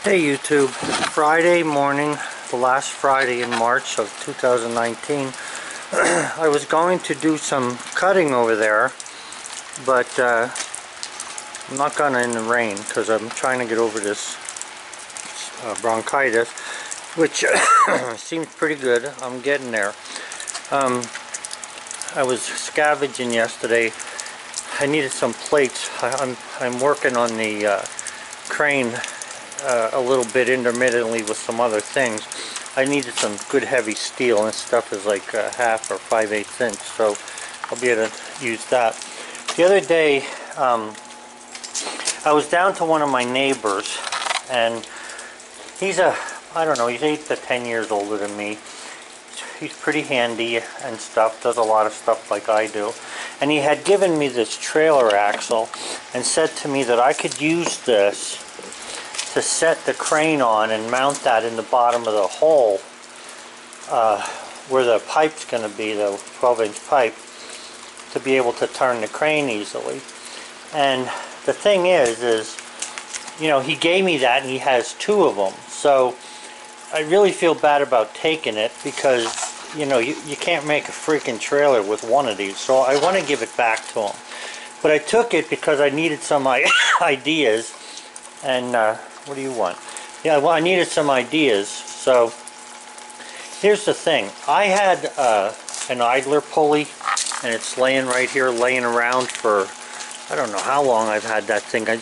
Hey YouTube, Friday morning, the last Friday in March of 2019. I was going to do some cutting over there, but I'm not gonna in the rain because I'm trying to get over this bronchitis, which seems pretty good. I'm getting there. I was scavenging yesterday. I needed some plates. I'm working on the crane a little bit intermittently with some other things. I needed some good heavy steel, and this stuff is like half or 5/8 inch, so I'll be able to use that. The other day I was down to one of my neighbors, and he's I don't know, he's 8 to 10 years older than me. He's pretty handy and stuff, does a lot of stuff like I do. And he had given me this trailer axle and said to me that I could use this to set the crane on and mount that in the bottom of the hole where the pipe's going to be, the 12-inch pipe, to be able to turn the crane easily. And the thing is, you know, he gave me that and he has 2 of them. So I really feel bad about taking it because, you know, you can't make a freaking trailer with one of these. So I want to give it back to him. But I took it because I needed some ideas. And what do you want? Yeah, well, I needed some ideas. So here's the thing. I had an idler pulley, and it's laying right here, laying around for, I don't know how long I've had that thing. I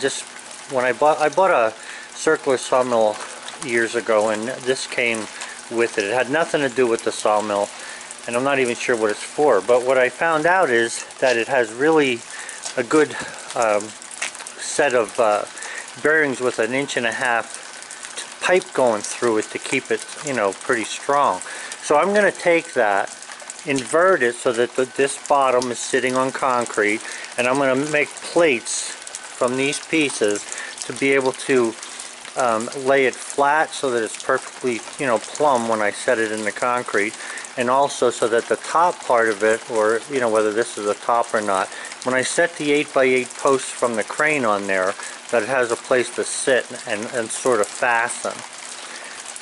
bought a circular sawmill years ago, and this came with it. It had nothing to do with the sawmill, and I'm not even sure what it's for. But what I found out is that it has really a good set of bearings with 1.5 inch pipe going through it to keep it, you know, pretty strong. So I'm going to take that, invert it so that this bottom is sitting on concrete, and I'm going to make plates from these pieces to be able to lay it flat so that it's perfectly, you know, plumb when I set it in the concrete, and also so that the top part of it, or, you know, whether this is a top or not, when I set the 8x8 posts from the crane on there, that it has a place to sit and sort of fasten.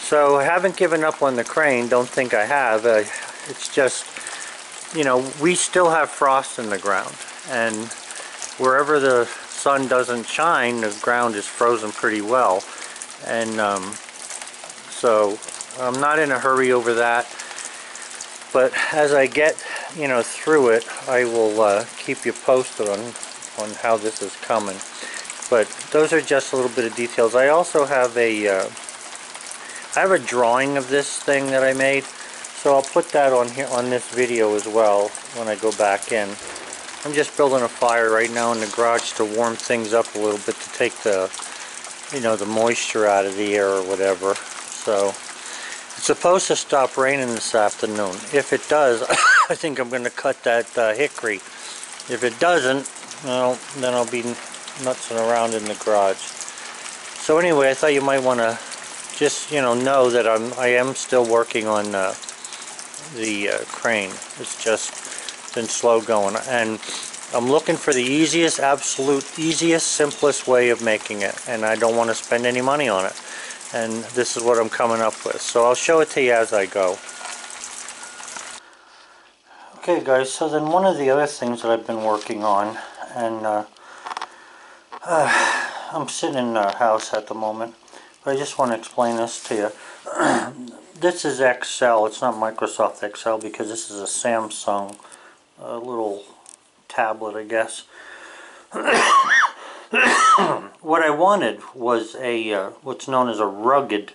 So I haven't given up on the crane, don't think I have. It's just, you know, we still have frost in the ground, and wherever the sun doesn't shine, the ground is frozen pretty well. And so I'm not in a hurry over that, but as I get, you know, through it, I will keep you posted on how this is coming. But those are just a little bit of details. I also have I have a drawing of this thing that I made, so I'll put that on here on this video as well when I go back in. I'm just building a fire right now in the garage to warm things up a little bit, to take the, you know, the moisture out of the air or whatever. So it's supposed to stop raining this afternoon. If it does, I think I'm going to cut that hickory. If it doesn't, well, then I'll be nutsing around in the garage. So anyway, I thought you might want to just, you know that I am still working on the crane. It's just been slow going, and I'm looking for the easiest, absolute easiest, simplest way of making it, and I don't want to spend any money on it, and this is what I'm coming up with. So I'll show it to you as I go. Okay guys, so then one of the other things that I've been working on, and I'm sitting in our house at the moment, but I just want to explain this to you. This is Excel. It's not Microsoft Excel because this is a Samsung little tablet, I guess. What I wanted was a what's known as a rugged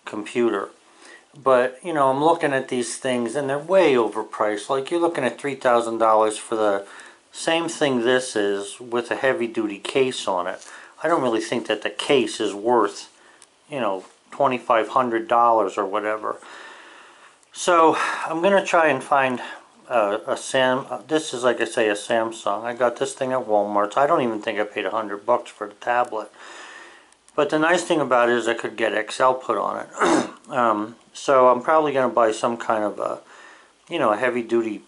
computer. But, you know, I'm looking at these things and they're way overpriced. Like, you're looking at $3,000 for the same thing this is, with a heavy-duty case on it. I don't really think that the case is worth, you know, $2,500 or whatever. So I'm going to try and find this is, like I say, a Samsung. I got this thing at Walmart. I don't even think I paid $100 for the tablet. But the nice thing about it is I could get Excel put on it. So I'm probably going to buy some kind of a, you know, a heavy-duty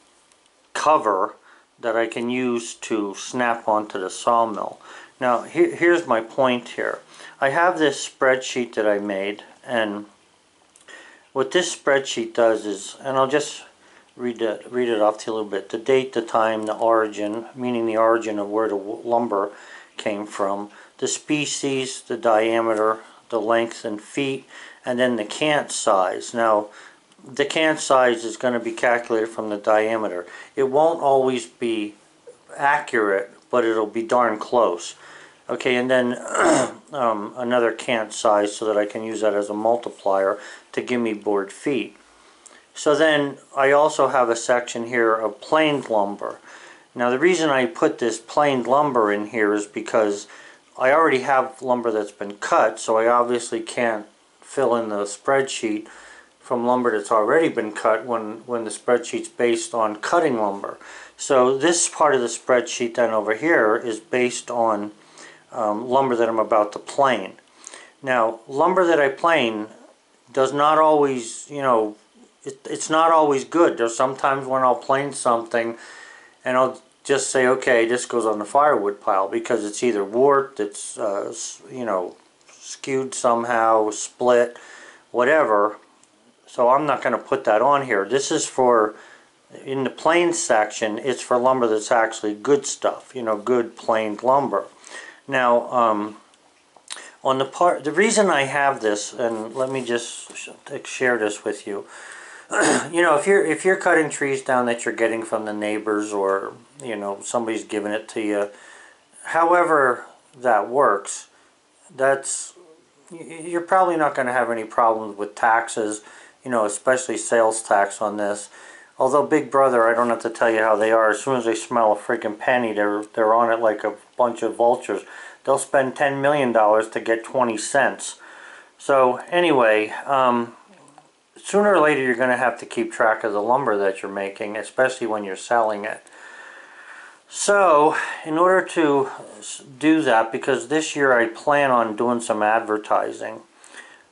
cover that I can use to snap onto the sawmill. Now, here's my point here. I have this spreadsheet that I made, and what this spreadsheet does is, and I'll just read it off to you a little bit. The date, the time, the origin, meaning the origin of where the lumber came from, the species, the diameter, the length in feet, and then the cant size. Now, the cant size is going to be calculated from the diameter. It won't always be accurate, but it'll be darn close. Okay, and then another cant size so that I can use that as a multiplier to give me board feet. So then I also have a section here of planed lumber. Now the reason I put this planed lumber in here is because I already have lumber that's been cut, so I obviously can't fill in the spreadsheet from lumber that's already been cut when the spreadsheet's based on cutting lumber. So this part of the spreadsheet then over here is based on lumber that I'm about to plane. Now, lumber that I plane does not always, it's not always good. There's sometimes when I'll plane something and I'll just say, okay, this goes on the firewood pile because it's either warped, it's, skewed somehow, split, whatever. So I'm not going to put that on here. This is for, in the plane section, it's for lumber that's actually good stuff, good planed lumber. Now, on the reason I have this, and let me just share this with you. If you're cutting trees down that you're getting from the neighbors, or somebody's giving it to you, however that works, you're probably not going to have any problems with taxes, especially sales tax on this. Although Big Brother, I don't have to tell you how they are. As soon as they smell a freaking penny, they're on it like a bunch of vultures. They'll spend $10 million to get 20 cents. So anyway, sooner or later you're going to have to keep track of the lumber that you're making, especially when you're selling it. So in order to do that, because this year I plan on doing some advertising,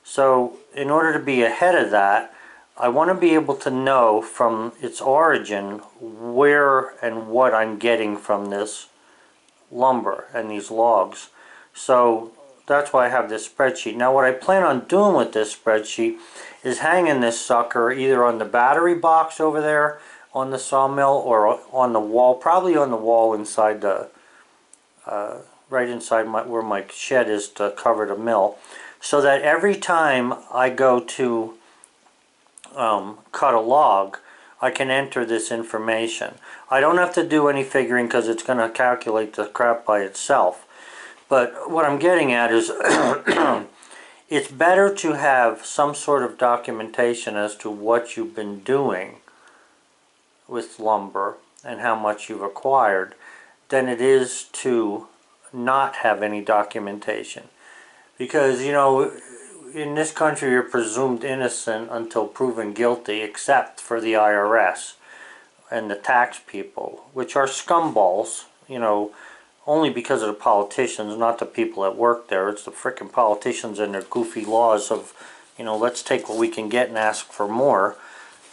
so in order to be ahead of that, I want to be able to know from its origin where and what I'm getting from this lumber and these logs. So that's why I have this spreadsheet. Now what I plan on doing with this spreadsheet is hanging this sucker either on the battery box over there on the sawmill or on the wall, probably on the wall inside the, right inside where my shed is to cover the mill, so that every time I go to cut a log, I can enter this information. I don't have to do any figuring because it's going to calculate the crap by itself. But what I'm getting at is it's better to have some sort of documentation as to what you've been doing with lumber and how much you've acquired than it is to not have any documentation. Because, in this country you're presumed innocent until proven guilty, except for the IRS and the tax people, which are scumballs, only because of the politicians, not the people that work there. It's the frickin' politicians and their goofy laws of, let's take what we can get and ask for more.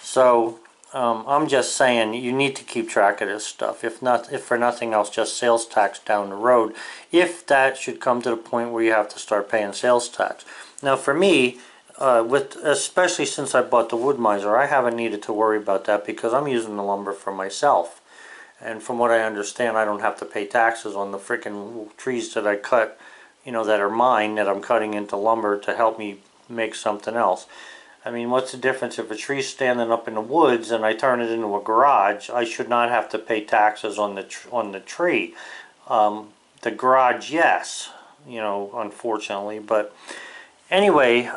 So I'm just saying you need to keep track of this stuff. If for nothing else, just sales tax down the road, if that should come to the point where you have to start paying sales tax. Now for me, especially since I bought the woodmizer, I haven't needed to worry about that because I'm using the lumber for myself. And from what I understand, I don't have to pay taxes on the freaking trees that I cut, that are mine, that I'm cutting into lumber to help me make something else. I mean, what's the difference if a tree's standing up in the woods and I turn it into a garage? I should not have to pay taxes on the tree. The garage, yes, unfortunately. But anyway,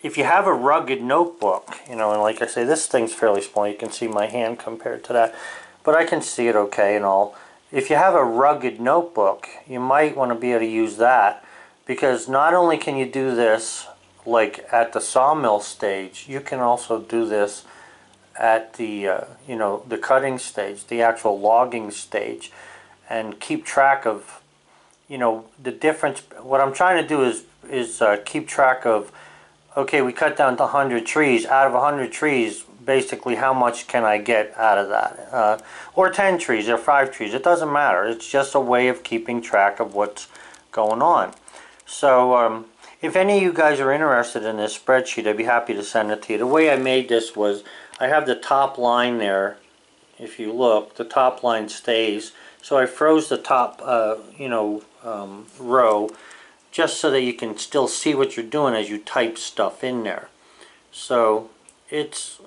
if you have a rugged notebook, and like I say, this thing's fairly small. You can see my hand compared to that, but I can see it okay and all. If you have a rugged notebook, you might want to be able to use that, because not only can you do this like at the sawmill stage, you can also do this at the the cutting stage, the actual logging stage, and keep track of the difference. What I'm trying to do is keep track of, okay, we cut down to 100 trees. Out of 100 trees, basically how much can I get out of that? Or 10 trees or 5 trees, it doesn't matter. It's just a way of keeping track of what's going on. So if any of you guys are interested in this spreadsheet, I'd be happy to send it to you. The way I made this was I have the top line there. If you look, the top line stays. So I froze the top, row just so that you can still see what you're doing as you type stuff in there. So it's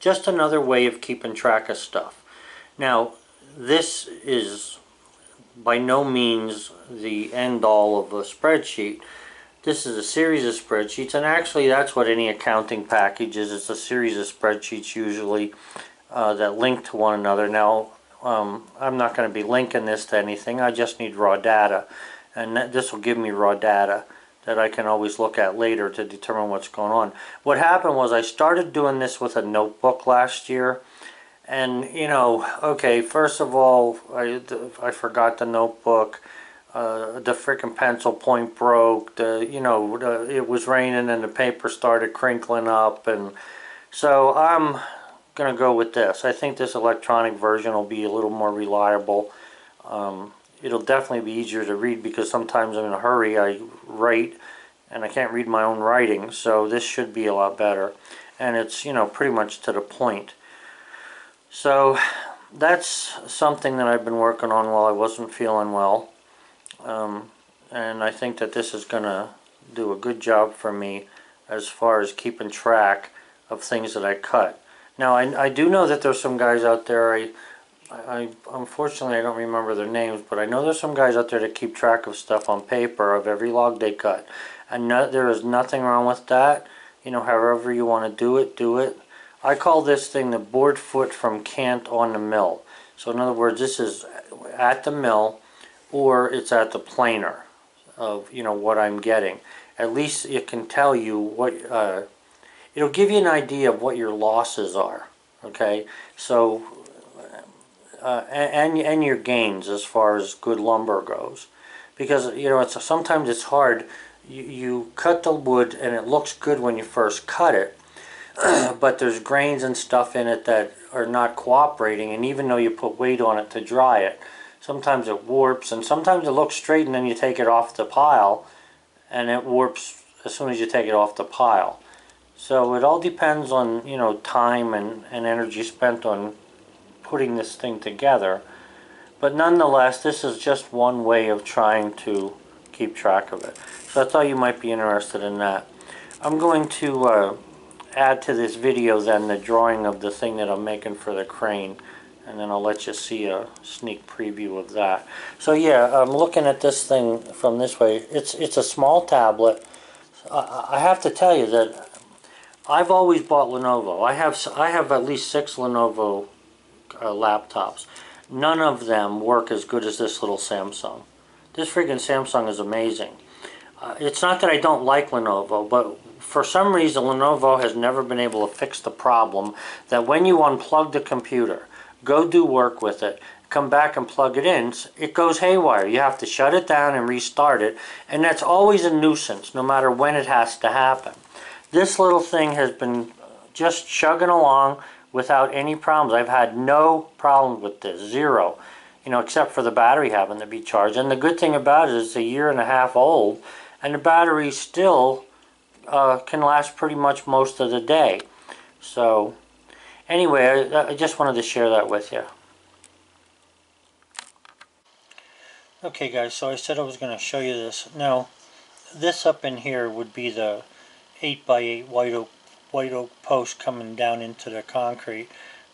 just another way of keeping track of stuff. Now, this is by no means the end-all of a spreadsheet. This is a series of spreadsheets, and actually that's what any accounting package is. It's a series of spreadsheets usually that link to one another. Now, I'm not going to be linking this to anything. I just need raw data, and this will give me raw data that I can always look at later to determine what's going on. What happened was I started doing this with a notebook last year, and okay, first of all, I forgot the notebook. The frickin' pencil point broke. It was raining and the paper started crinkling up, and so I'm gonna go with this. I think this electronic version will be a little more reliable. It'll definitely be easier to read because sometimes I'm in a hurry. I write and I can't read my own writing, so this should be a lot better. And it's pretty much to the point. So that's something that I've been working on while I wasn't feeling well. And I think that this is going to do a good job for me as far as keeping track of things that I cut. Now, I do know that there's some guys out there, unfortunately I don't remember their names, but I know there's some guys out there that keep track of stuff on paper of every log they cut. And there is nothing wrong with that. However you want to do it, do it. I call this thing the board foot from cant on the mill. So in other words, this is at the mill, or it's at the planer of what I'm getting. At least it can tell you what it'll give you an idea of what your losses are. Okay, so and your gains as far as good lumber goes, because sometimes it's hard. You cut the wood and it looks good when you first cut it, but there's grains and stuff in it that are not cooperating, and even though you put weight on it to dry it, sometimes it warps, and sometimes it looks straight and then you take it off the pile and it warps as soon as you take it off the pile. So it all depends on time and energy spent on putting this thing together. But nonetheless, this is just one way of trying to keep track of it. So I thought you might be interested in that. I'm going to add to this video then the drawing of the thing that I'm making for the crane, and then I'll let you see a sneak preview of that. So yeah, I'm looking at this thing from this way. It's a small tablet. I have to tell you that I've always bought Lenovo. I have at least 6 Lenovo laptops. None of them work as good as this little Samsung. This freaking Samsung is amazing. It's not that I don't like Lenovo, but for some reason Lenovo has never been able to fix the problem that when you unplug the computer, go do work with it, come back and plug it in, it goes haywire. You have to shut it down and restart it, and that's always a nuisance no matter when it has to happen. This little thing has been just chugging along without any problems. I've had no problems with this, zero, except for the battery having to be charged. And the good thing about it is it's a 1.5 years old, and the battery still can last pretty much most of the day. So anyway, I just wanted to share that with you. Okay guys, so I said I was going to show you this. Now, this up in here would be the 8x8 white oak post coming down into the concrete.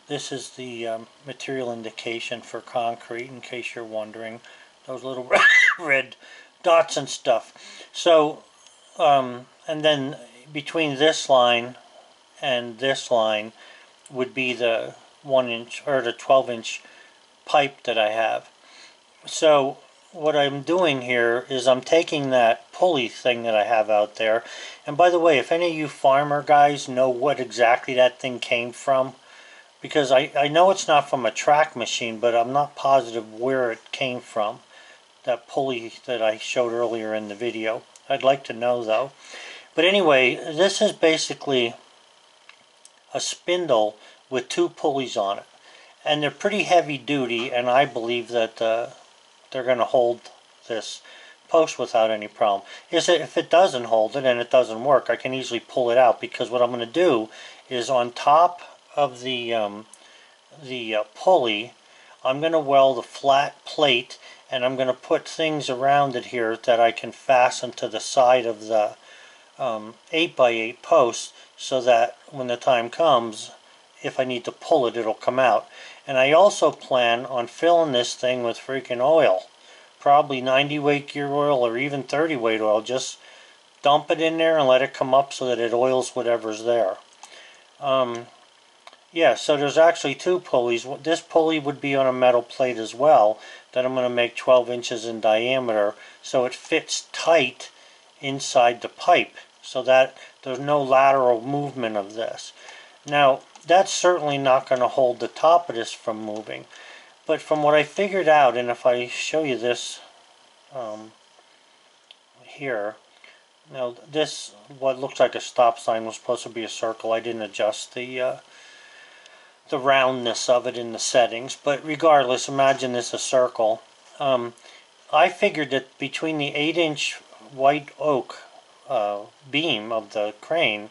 This is the material indication for concrete, in case you're wondering. Those little red dots and stuff. So, and then between this line and this line would be the 1-inch or the 12-inch pipe that I have. So what I'm doing here is I'm taking that pulley thing that I have out there, and by the way, if any of you farmer guys know what exactly that thing came from, because I know it's not from a track machine, but I'm not positive where it came from, that pulley that I showed earlier in the video. I'd like to know though. But anyway, this is basically a spindle with 2 pulleys on it, and they're pretty heavy duty, and I believe that they're going to hold this post without any problem. If it doesn't hold it and it doesn't work, I can easily pull it out, because what I'm going to do is on top of the pulley, I'm going to weld a flat plate, and I'm going to put things around it here that I can fasten to the side of the 8x8 post, so that when the time comes, if I need to pull it, it'll come out. And I also plan on filling this thing with freaking oil, probably 90 weight gear oil or even 30 weight oil. Just dump it in there and let it come up so that it oils whatever's there. Yeah, so there's actually two pulleys. This pulley would be on a metal plate as well that I'm going to make 12 inches in diameter, so it fits tight inside the pipe so that there's no lateral movement of this. Now, that's certainly not going to hold the top of this from moving, but from what I figured out, and if I show you this here, now this, what looks like a stop sign, was supposed to be a circle. I didn't adjust the roundness of it in the settings, but regardless, imagine this a circle. I figured that between the 8-inch white oak beam of the crane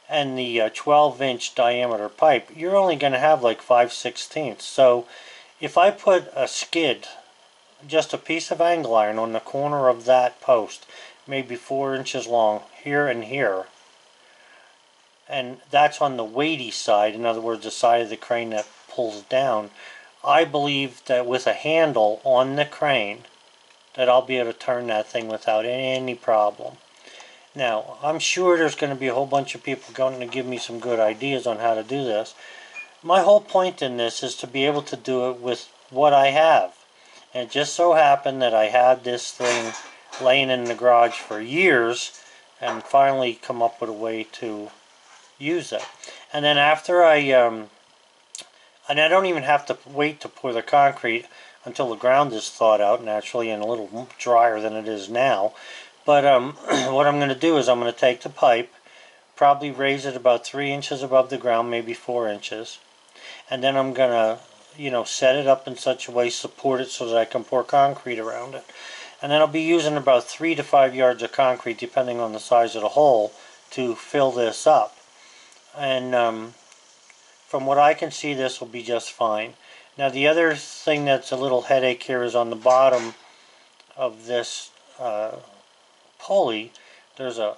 and the 12-inch diameter pipe, you're only going to have like 5/16. So if I put a skid, just a piece of angle iron on the corner of that post, maybe 4 inches long, here and here, and that's on the weighty side, in other words the side of the crane that pulls down, I believe that with a handle on the crane that I'll be able to turn that thing without any problem. Now, I'm sure there's going to be a whole bunch of people going to give me some good ideas on how to do this. My whole point in this is to be able to do it with what I have. And it just so happened that I had this thing laying in the garage for years and finally come up with a way to use it. And then after and I don't even have to wait to pour the concrete until the ground is thawed out naturally and a little drier than it is now. But what I'm going to do is I'm going to take the pipe, probably raise it about 3 inches above the ground, maybe 4 inches, and then I'm going to, set it up in such a way, support it so that I can pour concrete around it. And then I'll be using about 3 to 5 yards of concrete, depending on the size of the hole, to fill this up. And from what I can see, this will be just fine. Now, the other thing that's a little headache here is on the bottom of this pulley, there's a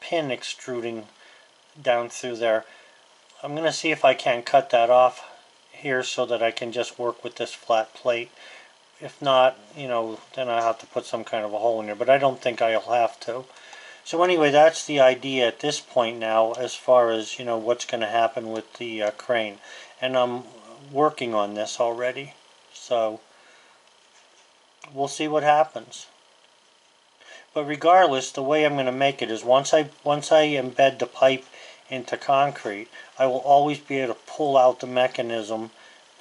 pin extruding down through there. I'm going to see if I can cut that off here so that I can just work with this flat plate. If not, then I'll have to put some kind of a hole in there, but I don't think I'll have to. So anyway, that's the idea at this point now as far as, what's going to happen with the crane. And I'm working on this already, so we'll see what happens. But regardless, the way I'm going to make it is once I embed the pipe into concrete, I will always be able to pull out the mechanism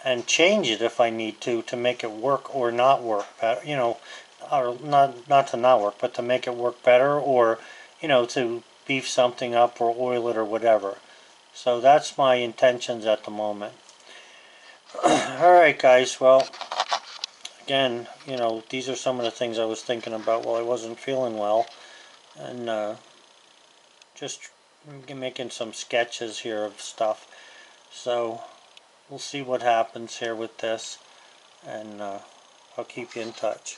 and change it if I need to make it work or not work better, or not to not work, but to make it work better, or to beef something up or oil it or whatever. So that's my intentions at the moment. Alright guys, well, again, these are some of the things I was thinking about while I wasn't feeling well, and just making some sketches here of stuff. So we'll see what happens here with this, and I'll keep you in touch.